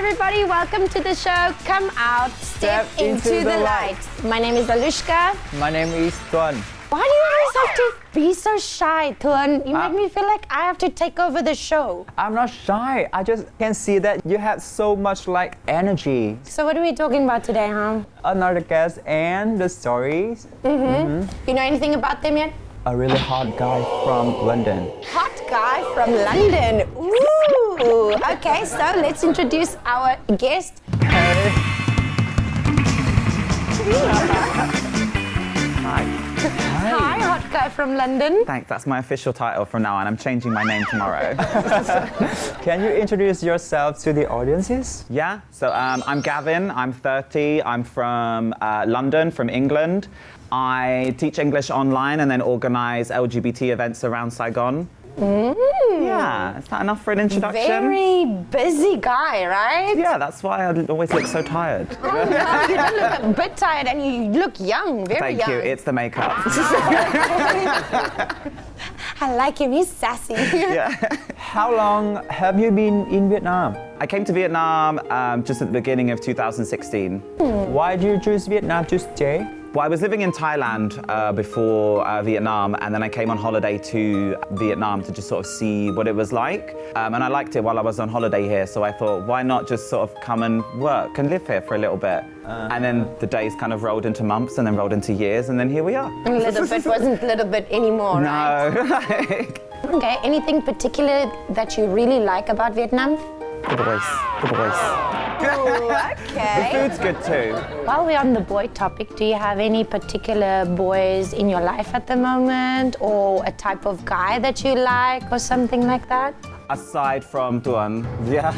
everybody, welcome to the show. Come out, step into the light. My name is Alushka. My name is Tuân. Why do you always have to be so shy, Tuân? You make me feel like I have to take over the show. I'm not shy. I just can see that you have so much like energy. So what are we talking about today, huh? Another guest and the stories. You know anything about them yet? A really hot guy from London. Hot guy from London. Ooh. Okay, so let's introduce our guest. Hey. Hi. Hi, hot guy from London. Thanks, that's my official title from now on. I'm changing my name tomorrow. Can you introduce yourself to the audiences? Yeah, so I'm Gavin, I'm 30, I'm from London, from England. I teach English online and then organise LGBT events around Saigon. Yeah, is that enough for an introduction? Very busy guy, right? Yeah, that's why I always look so tired. Oh, no, you don't look a bit tired and you look young, very young. Thank you, it's the makeup. I like him, he's sassy. Yeah. How long have you been in Vietnam? I came to Vietnam just at the beginning of 2016. Why did you choose Vietnam to stay? Well, I was living in Thailand before Vietnam, and then I came on holiday to Vietnam to just sort of see what it was like. And I liked it while I was on holiday here, so I thought, why not just sort of come and work and live here for a little bit? And then the days kind of rolled into months and then rolled into years, and then here we are. A little bit wasn't a little bit anymore, right? No. Okay, anything particular that you really like about Vietnam? The voice. The voice. Oh, The okay. food's good too. While we're on the boy topic, do you have any particular boys in your life at the moment, or a type of guy that you like, or something like that? Aside from Tuân, yeah, I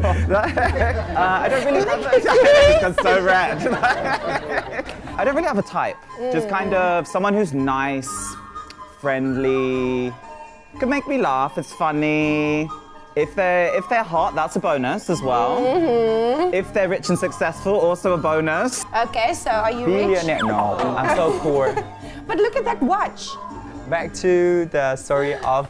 don't know. I don't really have That's so red. I don't really have a type. Just kind of someone who's nice, friendly, could make me laugh, it's funny. If they're hot, that's a bonus as well. If they're rich and successful, also a bonus. Okay, so are you rich? Billionaire? No, I'm so poor. But look at that watch. Back to the story of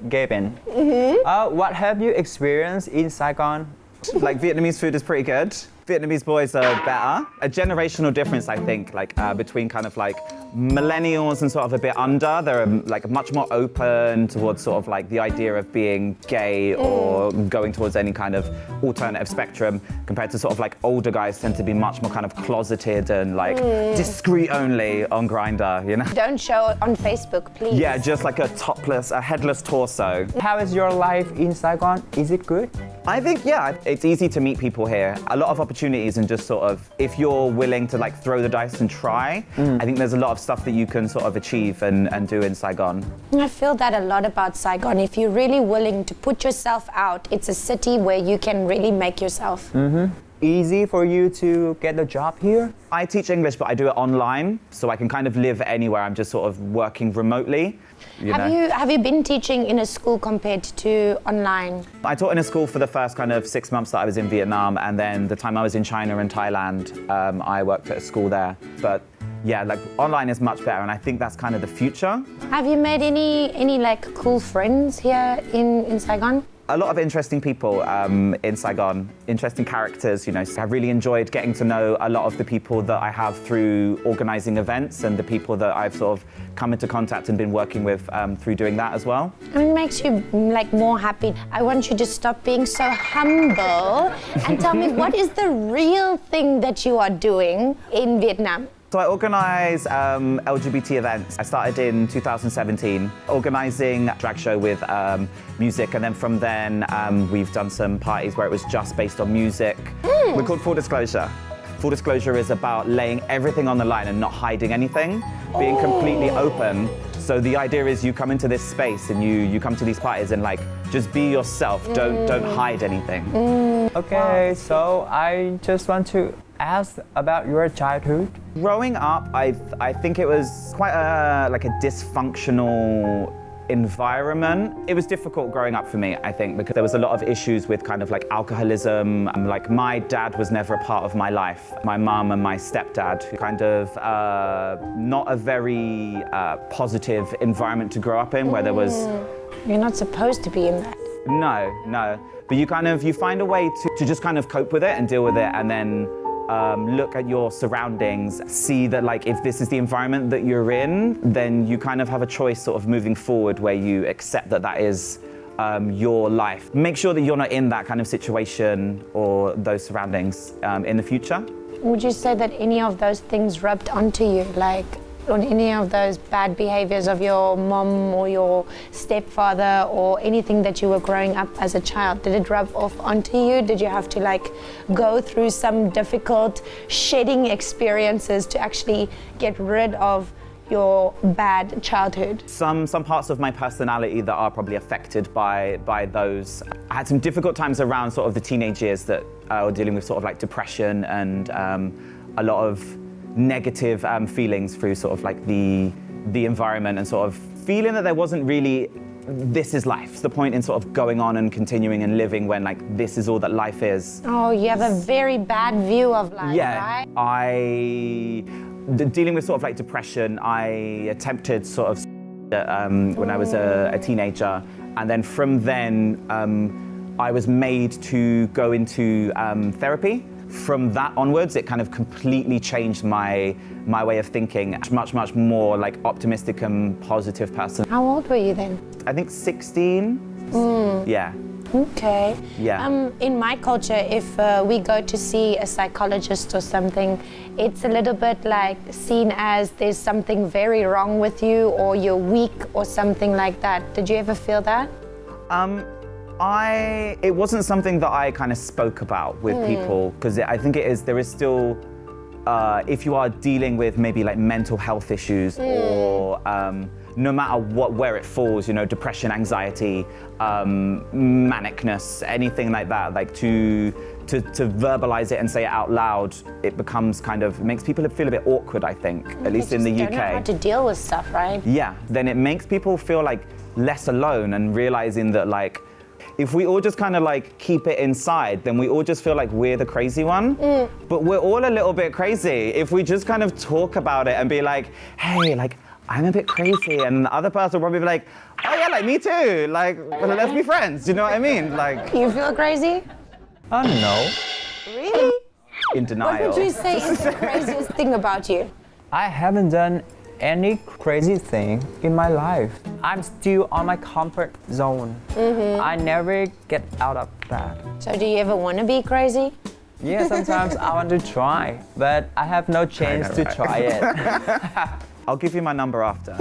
Gavin. What have you experienced in Saigon? Like Vietnamese food is pretty good. Vietnamese boys are better. A generational difference, I think, like between kind of like millennials and sort of a bit under. They're like much more open towards sort of like the idea of being gay or going towards any kind of alternative spectrum, compared to sort of like older guys tend to be much more kind of closeted and like discreet only on Grindr, you know? Don't show it on Facebook, please. Yeah, just like a topless, a headless torso. How is your life in Saigon? Is it good? I think, yeah, it's easy to meet people here. A lot of opportunities, and just sort of, if you're willing to like throw the dice and try, I think there's a lot of stuff that you can sort of achieve and do in Saigon. I feel that a lot about Saigon. If you're really willing to put yourself out, it's a city where you can really make yourself. Easy for you to get a job here? I teach English, but I do it online, so I can kind of live anywhere. I'm just sort of working remotely. Have you been teaching in a school compared to online? I taught in a school for the first kind of 6 months that I was in Vietnam, and then the time I was in China and Thailand, I worked at a school there. But yeah, like online is much better, and I think that's kind of the future. Have you made any like cool friends here in Saigon? A lot of interesting people in Saigon, interesting characters, you know. So I've really enjoyed getting to know a lot of the people that I have through organising events, and the people that I've sort of come into contact and been working with through doing that as well. It makes you like more happy. I want you to stop being so humble and tell me, what is the real thing that you are doing in Vietnam? So I organise LGBT events. I started in 2017, organising a drag show with music, and then from then we've done some parties where it was just based on music. We're called Full Disclosure. Full Disclosure is about laying everything on the line and not hiding anything, being completely open. So the idea is you come into this space and you come to these parties and like just be yourself. Don't hide anything. Okay, so I just want to ask about your childhood. Growing up, I think it was quite a dysfunctional environment. It was difficult growing up for me, I think, because there was a lot of issues with kind of like alcoholism. Like my dad was never a part of my life. My mum and my stepdad, kind of not a very positive environment to grow up in, where there was... You're not supposed to be in that. No. But you find a way to just kind of cope with it and deal with it, and then look at your surroundings, see that like if this is the environment that you're in, then you kind of have a choice sort of moving forward where you accept that that is your life. Make sure that you're not in that kind of situation or those surroundings in the future. Would you say that any of those things rubbed onto you, like on any of those bad behaviors of your mom or your stepfather or anything that you were growing up as a child? Did it rub off onto you? Did you have to like go through some difficult shedding experiences to actually get rid of your bad childhood? Some parts of my personality that are probably affected by those. I had some difficult times around sort of the teenage years that were dealing with sort of like depression and a lot of negative feelings through sort of like the environment, and sort of feeling that there wasn't really this is life. It's the point in sort of going on and continuing and living when like this is all that life is. Oh, you have a very bad view of life, yeah, right? Dealing with sort of like depression, I attempted sort of when I was a teenager, and then from then I was made to go into therapy. From that onwards, it kind of completely changed my way of thinking. Much more like optimistic and positive person. How old were you then? I think 16. Yeah. Okay. Yeah. In my culture, if we go to see a psychologist or something, it's a little bit like seen as there's something very wrong with you or you're weak or something like that. Did you ever feel that? It wasn't something that I kind of spoke about with people, because I think there is still, if you are dealing with maybe like mental health issues or no matter where it falls, you know, depression, anxiety, manicness, anything like that, like to verbalize it and say it out loud, it becomes it makes people feel a bit awkward, I think, at least in the UK. Don't know how to deal with stuff, right? Yeah, then it makes people feel like less alone, and realizing that like, if we all just kind of like keep it inside, then we all just feel like we're the crazy one. But we're all a little bit crazy. If we just kind of talk about it and be like, hey, like, I'm a bit crazy, and the other person will probably be like, oh yeah, like me too. Like, let's be friends. Do you know what I mean? Like, You feel crazy? No. Really? in denial. What would you say is the craziest thing about you? I haven't done any crazy thing in my life. I'm still on my comfort zone. I never get out of that. So do you ever want to be crazy? Yeah, sometimes I want to try, but I have no chance to try it. I'll give you my number after.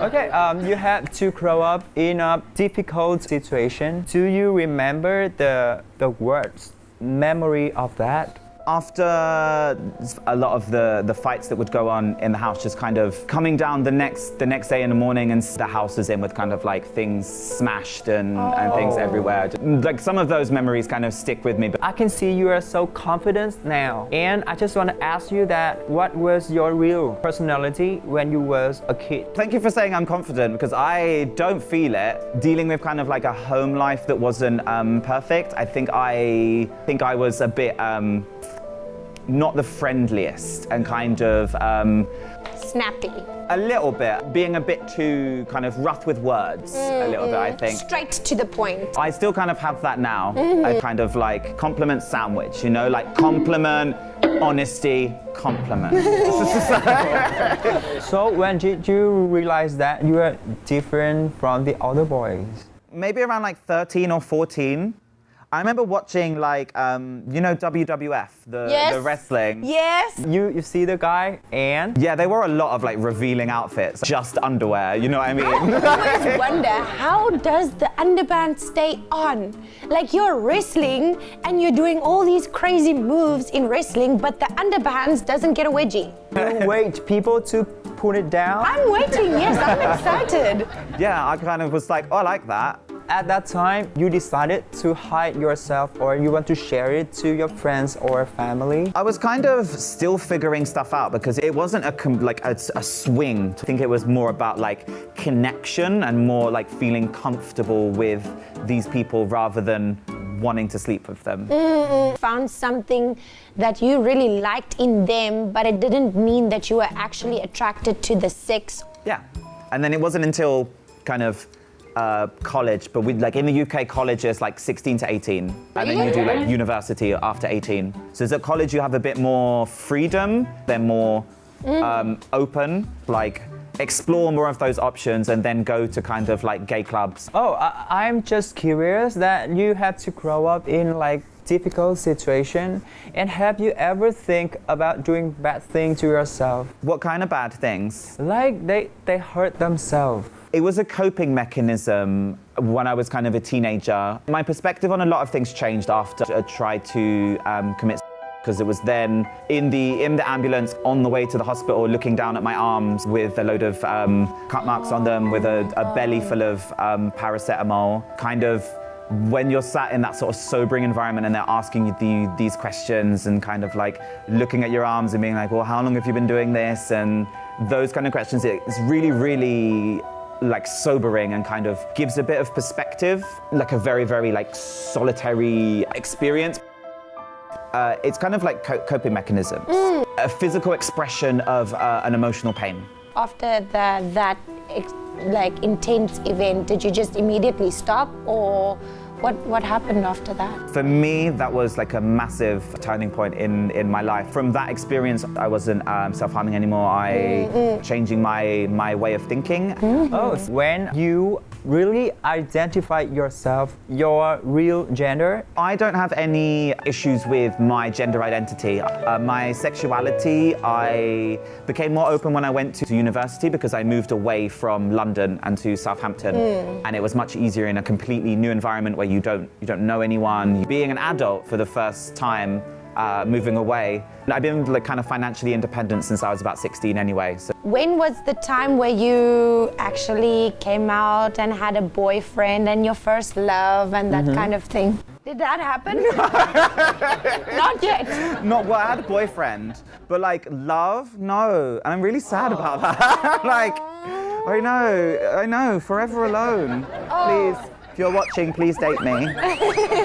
Okay, you had to grow up in a difficult situation. Do you remember the words, memory of that? After a lot of the fights that would go on in the house, just kind of coming down the next day in the morning, and the house is in with kind of like things smashed and things everywhere. Like some of those memories kind of stick with me. But I can see you are so confident now. And I just want to ask you that, what was your real personality when you was a kid? thank you for saying I'm confident, because I don't feel it. Dealing with kind of like a home life that wasn't perfect, I think I was a bit not the friendliest, and kind of Snappy. a little bit, being a bit too kind of rough with words, a little bit, I think. Straight to the point. I still kind of have that now. I kind of like compliment sandwich, you know, like compliment, honesty, compliment. So when did you realize that you were different from the other boys? Maybe around like 13 or 14. I remember watching like, you know, WWF, the wrestling. Yes. You see the guy and? Yeah, they wore a lot of like revealing outfits, just underwear, you know what I mean? I always wonder, how does the underband stay on? Like, you're wrestling and you're doing all these crazy moves in wrestling, but the underbands doesn't get a wedgie. You wait people to put it down? I'm waiting, yes, I'm excited. Yeah, I kind of was like, oh, I like that. At that time, you decided to hide yourself, or you want to share it to your friends or family? I was kind of still figuring stuff out, because it wasn't a swing. I think it was more about like connection and more like feeling comfortable with these people rather than wanting to sleep with them. Found something that you really liked in them, but it didn't mean that you were actually attracted to the sex. Yeah, and then it wasn't until kind of college, but like in the UK, college is like 16 to 18, and then you do like university after 18. So as at college, you have a bit more freedom. They're more open, like explore more of those options, and then go to kind of like gay clubs. Oh, I'm just curious that you had to grow up in like difficult situation, and have you ever think about doing bad things to yourself? What kind of bad things? Like they hurt themselves. It was a coping mechanism when I was kind of a teenager. My perspective on a lot of things changed after I tried to commit, because it was then in the ambulance on the way to the hospital, looking down at my arms with a load of cut marks on them, with a belly full of paracetamol. Kind of when you're sat in that sort of sobering environment and they're asking you these questions and kind of like looking at your arms and being like, well, how long have you been doing this? And those kind of questions, it's really, really like sobering and kind of gives a bit of perspective, like a very, very like solitary experience. It's kind of like coping mechanisms, a physical expression of an emotional pain. After that like intense event, did you just immediately stop, or what happened after that? For me, that was like a massive turning point in my life. From that experience, I wasn't self-harming anymore. Changing my way of thinking. Oh, when you really identify yourself, your real gender? I don't have any issues with my gender identity. My sexuality, I became more open when I went to university, because I moved away from London and to Southampton, and it was much easier in a completely new environment where you don't know anyone. Being an adult for the first time, moving away. I've been like kind of financially independent since I was about 16 anyway. So. When was the time where you actually came out and had a boyfriend and your first love and that kind of thing? Did that happen? Not yet. Not well, I had a boyfriend, but like love, no. And I'm really sad about that. Like, I know, forever alone. Please. If you're watching, please date me,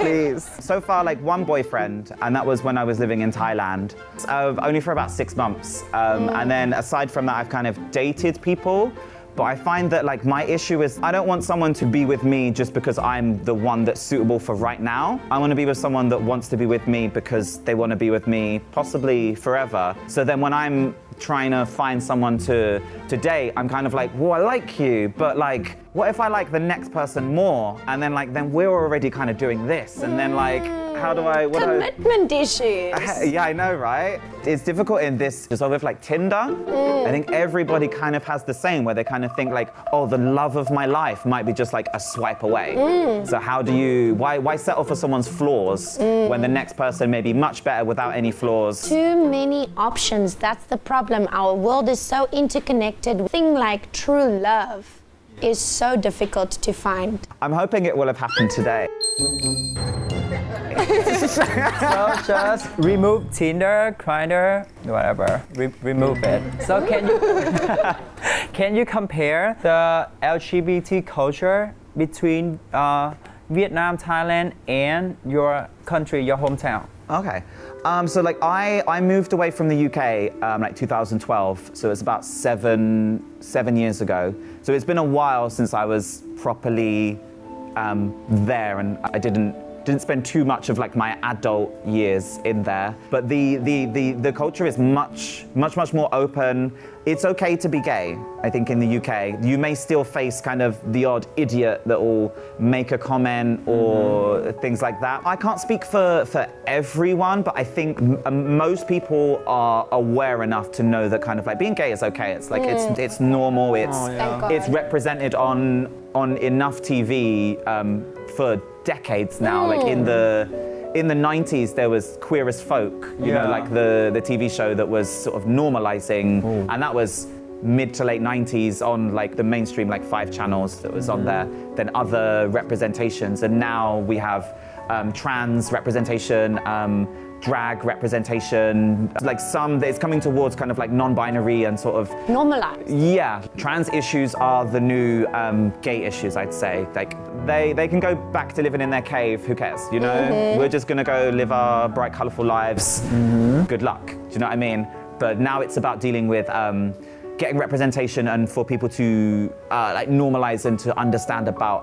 please. So far, like one boyfriend, and that was when I was living in Thailand, only for about 6 months. And then aside from that, I've kind of dated people, but I find that like my issue is I don't want someone to be with me just because I'm the one that's suitable for right now. I want to be with someone that wants to be with me because they want to be with me possibly forever. So then when I'm trying to find someone to date, I'm kind of like, well, I like you, but like, what if I like the next person more? And then like, then we're already kind of doing this. And then like, how do I, Commitment issues. Yeah, I know, right? It's difficult in this, so with like Tinder, I think everybody kind of has the same, where they kind of think like, oh, the love of my life might be just like a swipe away. So how do you, why settle for someone's flaws when the next person may be much better without any flaws? Too many options, that's the problem. Our world is so interconnected. Thing like true love is so difficult to find. I'm hoping it will have happened today. So just remove Tinder, Grindr, whatever. Remove it. So can you compare the LGBT culture between Vietnam, Thailand, and your country, your hometown? Okay. So like I moved away from the UK like 2012, so it's about seven years ago. So it's been a while since I was properly there, and I didn't spend too much of like my adult years in there. But the culture is much more open. It's okay to be gay, I think, in the UK. You may still face kind of the odd idiot that will make a comment or things like that. I can't speak for everyone, but I think most people are aware enough to know that kind of like being gay is okay. It's like it's normal. It's represented on enough TV for decades now. Like in the 90s, there was Queer as Folk, you know, like the TV show that was sort of normalizing, and that was mid to late 90s on like the mainstream, like 5 channels that was on there, then other representations. And now we have trans representation, drag representation, like it's coming towards kind of like non-binary and sort of normalized. Yeah, trans issues are the new gay issues, I'd say. Like they can go back to living in their cave, who cares, you know? We're just gonna go live our bright, colorful lives. Good luck, do you know what I mean? But now it's about dealing with getting representation and for people to like normalize and to understand about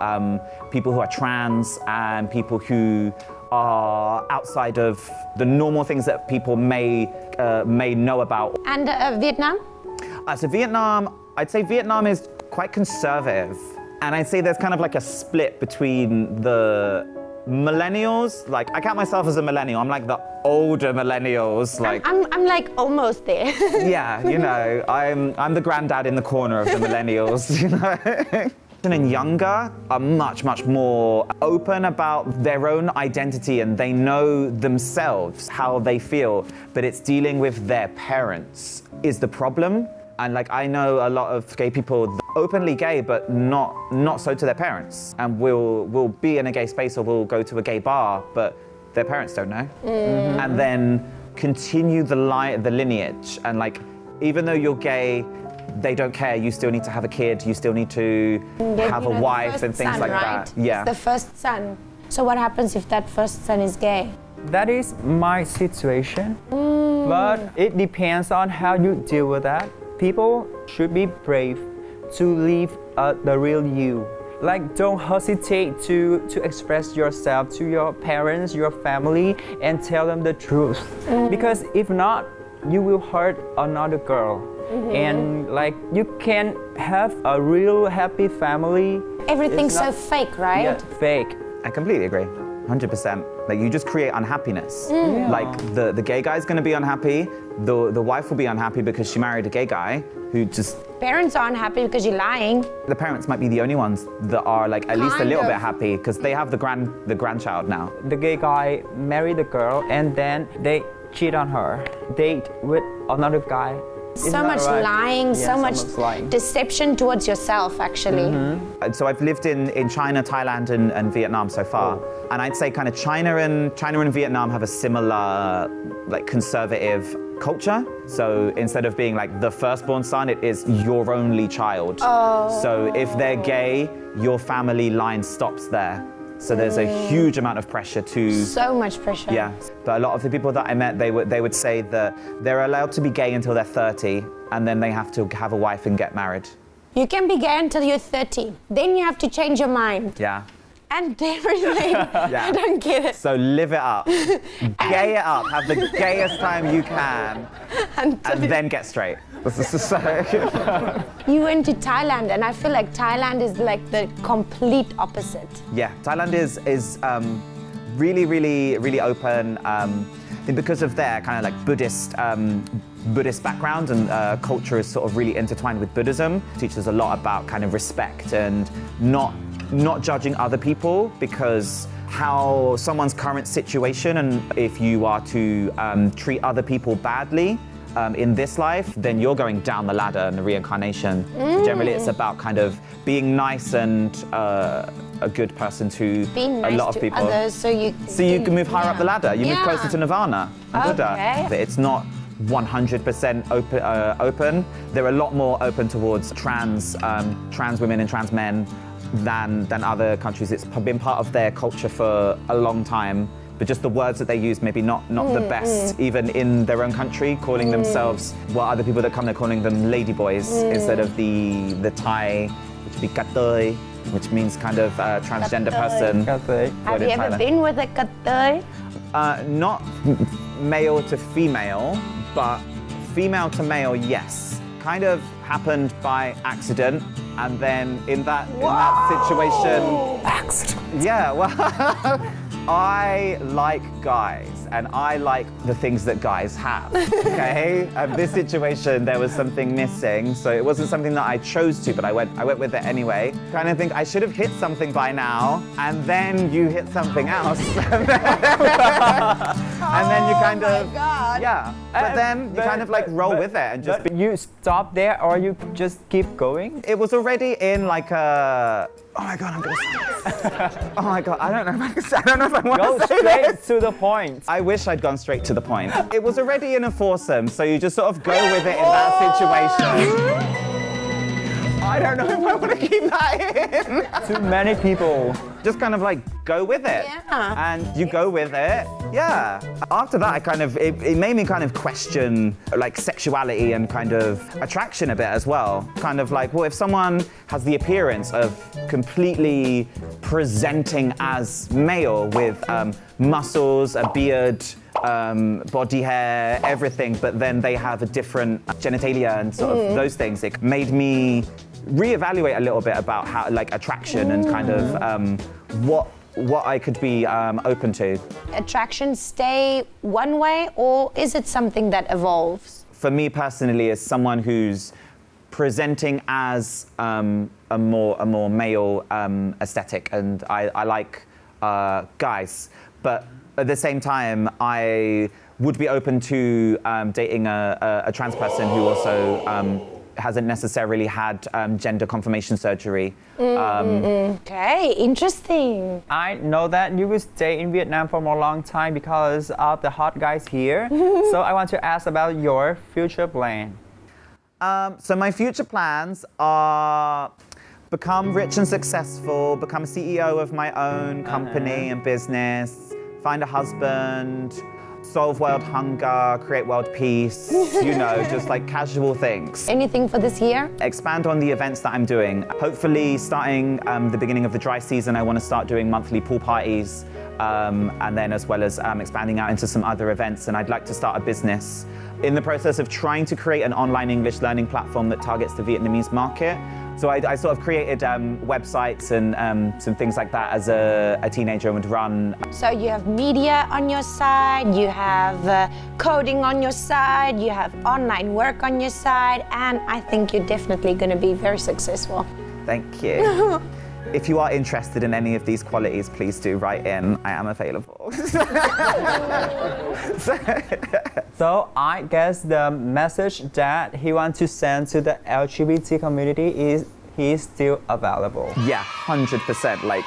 people who are trans and people who are outside of the normal things that people may know about. And Vietnam? So Vietnam, I'd say Vietnam is quite conservative. And I'd say there's kind of like a split between the millennials. Like, I count myself as a millennial. I'm like the older millennials. Like, I'm like almost there. yeah, you know, I'm the granddad in the corner of the millennials, you know. And younger are much, much more open about their own identity and they know themselves how they feel, but it's dealing with their parents is the problem. And like, I know a lot of gay people openly gay, but not so to their parents, and will be in a gay space or will go to a gay bar, but their parents don't know. And then continue the lineage, and like, even though you're gay, they don't care. You still need to have a kid. You still need to have a wife and things like that. Yeah. It's the first son. So what happens if that first son is gay? That is my situation, but it depends on how you deal with that. People should be brave to live the real you. Like, don't hesitate to express yourself to your parents, your family, and tell them the truth. Because if not, you will hurt another girl. And like, you can have a real happy family. Everything's so fake, right? Yeah, fake. I completely agree, 100%. Like, you just create unhappiness. Like, the gay guy's gonna be unhappy, the wife will be unhappy because she married a gay guy who just... Parents aren't happy because you're lying. The parents might be the only ones that are like at least a little bit happy because they have the grandchild now. The gay guy married the girl and then they cheat on her, date with another guy. So much lying, Yeah, so much lying. deception towards yourself, actually. So I've lived in China, Thailand, and Vietnam so far, and I'd say kind of China and Vietnam have a similar like conservative culture. So instead of being like the firstborn son, it is your only child. So if they're gay, your family line stops there. So there's a huge amount of pressure to... So much pressure. Yeah, but a lot of the people that I met, they would say that they're allowed to be gay until they're 30, and then they have to have a wife and get married. You can be gay until you're 30. Then you have to change your mind. Yeah. And everything. Yeah. I don't get it. So live it up. Gay it up. Have the gayest time you can. And then get straight. You went to Thailand, and I feel like Thailand is like the complete opposite. Yeah, Thailand is really, really, really open. Because of their kind of like Buddhist background and culture is sort of really intertwined with Buddhism. It teaches a lot about kind of respect and not judging other people, because how someone's current situation, and if you are to treat other people badly in this life, then you're going down the ladder in the reincarnation. Generally, it's about kind of being nice and a good person to Being nice a lot of to people. others, so you can move higher up the ladder. You move closer to Nirvana and Buddha. Okay. It's not 100% open. They're a lot more open towards trans women and trans men than other countries. It's been part of their culture for a long time, but just the words that they use maybe not the best, even in their own country, calling themselves, well, other people that come, they're calling them ladyboys instead of the Thai, which would be Kat Tây, which means kind of transgender person. Have you ever been with a Kat Tây? Not male to female, but female to male, yes. Kind of happened by accident, and then in that situation... Accident. Yeah, well, I like guys, and I like the things that guys have, okay? This situation, there was something missing, so it wasn't something that I chose to, but I went with it anyway. Kind of think I should have hit something by now, and then you hit something else. And then you kind of... God. Yeah, but then you kind of like roll with it and just... You stop there or you just keep going? It was already in like a... Oh my God, I'm gonna say this. Oh my God, I don't know if I want Go to say straight this. to the point. I wish I'd gone straight to the point. It was already in a foursome, so you just sort of go with it in that situation. I don't know if I want to keep that in. Too many people. Just kind of like go with it. Yeah. And you go with it. Yeah. After that, it made me kind of question like sexuality and kind of attraction a bit as well. Kind of like, well, if someone has the appearance of completely presenting as male with muscles, a beard, body hair, everything, but then they have a different genitalia and sort of those things, it made me reevaluate a little bit about how like attraction and kind of what I could be open to. Attraction stay one way, or is it something that evolves? For me personally, as someone who's presenting as a more male aesthetic, and I like guys, but at the same time, I would be open to dating a trans person who also hasn't necessarily had gender confirmation surgery. Okay, interesting. I know that you will stay in Vietnam for a long time because of the hot guys here. So I want to ask about your future plan. So my future plans are become rich and successful, become CEO of my own company and business, find a husband, solve world hunger, create world peace, you know, just like casual things. Anything for this year? Expand on the events that I'm doing. Hopefully starting the beginning of the dry season, I want to start doing monthly pool parties, and then as well as expanding out into some other events. And I'd like to start a business in the process of trying to create an online English learning platform that targets the Vietnamese market. So I sort of created websites and some things like that as a teenager and would run. So you have media on your side, you have coding on your side, you have online work on your side, and I think you're definitely going to be very successful. Thank you. If you are interested in any of these qualities, please do write in. I am available. So I guess the message that he wants to send to the LGBT community is he's still available. Yeah, 100%, like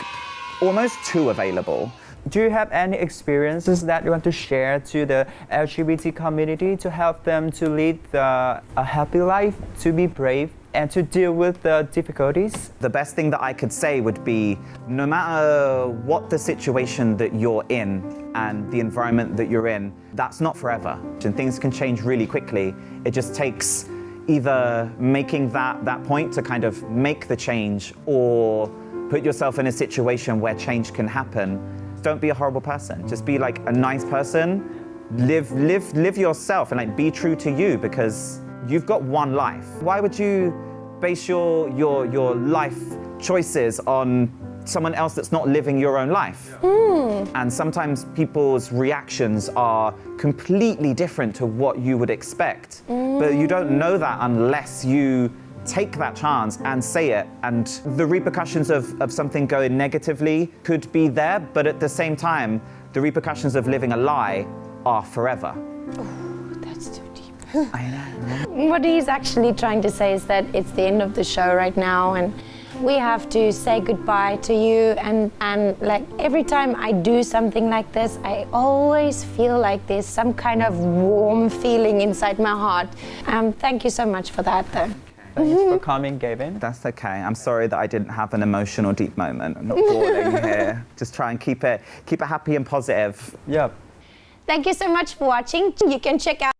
almost too available. Do you have any experiences that you want to share to the LGBT community to help them to lead a happy life, to be brave, and to deal with the difficulties? The best thing that I could say would be, no matter what the situation that you're in and the environment that you're in, that's not forever. And things can change really quickly. It just takes either making that point to kind of make the change, or put yourself in a situation where change can happen. Don't be a horrible person. Just be like a nice person. Live yourself and like be true to you, because you've got one life. Why would you base your life choices on someone else that's not living your own life? And sometimes people's reactions are completely different to what you would expect. But you don't know that unless you take that chance and say it. And the repercussions of something going negatively could be there, but at the same time, the repercussions of living a lie are forever. That's too deep. I know. What he's actually trying to say is that it's the end of the show right now, and we have to say goodbye to you, and like every time I do something like this, I always feel like there's some kind of warm feeling inside my heart. Thank you so much for that though. Thanks for coming, Gavin. That's okay. I'm sorry that I didn't have an emotional deep moment. I'm not boring here. Just try and keep it happy and positive. Yep. Thank you so much for watching. You can check out